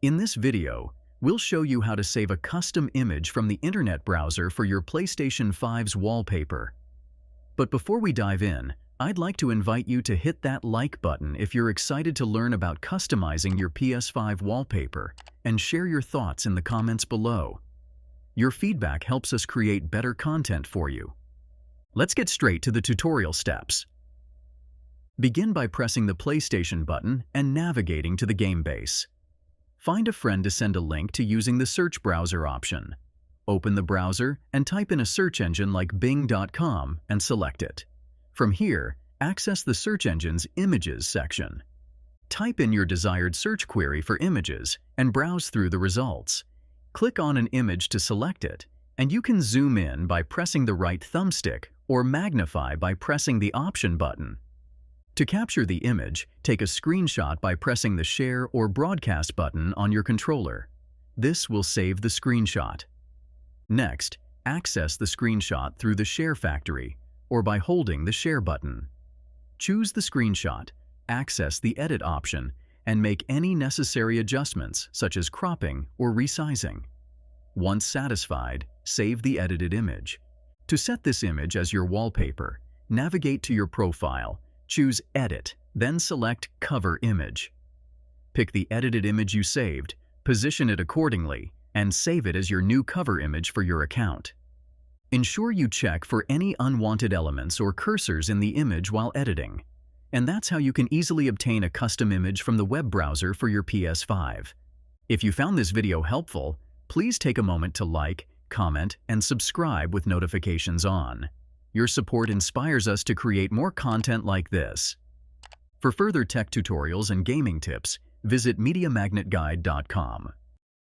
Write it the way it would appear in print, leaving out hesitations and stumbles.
In this video, we'll show you how to save a custom image from the internet browser for your PlayStation 5's wallpaper. But before we dive in, I'd like to invite you to hit that like button if you're excited to learn about customizing your PS5 wallpaper, and share your thoughts in the comments below. Your feedback helps us create better content for you. Let's get straight to the tutorial steps. Begin by pressing the PlayStation button and navigating to the game base. Find a friend to send a link to using the search browser option. Open the browser and type in a search engine like bing.com and select it. From here, access the search engine's Images section. Type in your desired search query for images and browse through the results. Click on an image to select it, and you can zoom in by pressing the right thumbstick or magnify by pressing the Option button. To capture the image, take a screenshot by pressing the Share or Broadcast button on your controller. This will save the screenshot. Next, access the screenshot through the Share Factory or by holding the Share button. Choose the screenshot, access the Edit option, and make any necessary adjustments such as cropping or resizing. Once satisfied, save the edited image. To set this image as your wallpaper, navigate to your profile, choose Edit, then select Cover Image. Pick the edited image you saved, position it accordingly, and save it as your new cover image for your account. Ensure you check for any unwanted elements or cursors in the image while editing. And that's how you can easily obtain a custom image from the web browser for your PS5. If you found this video helpful, please take a moment to like, comment, and subscribe with notifications on. Your support inspires us to create more content like this. For further tech tutorials and gaming tips, visit mediamagnet.business.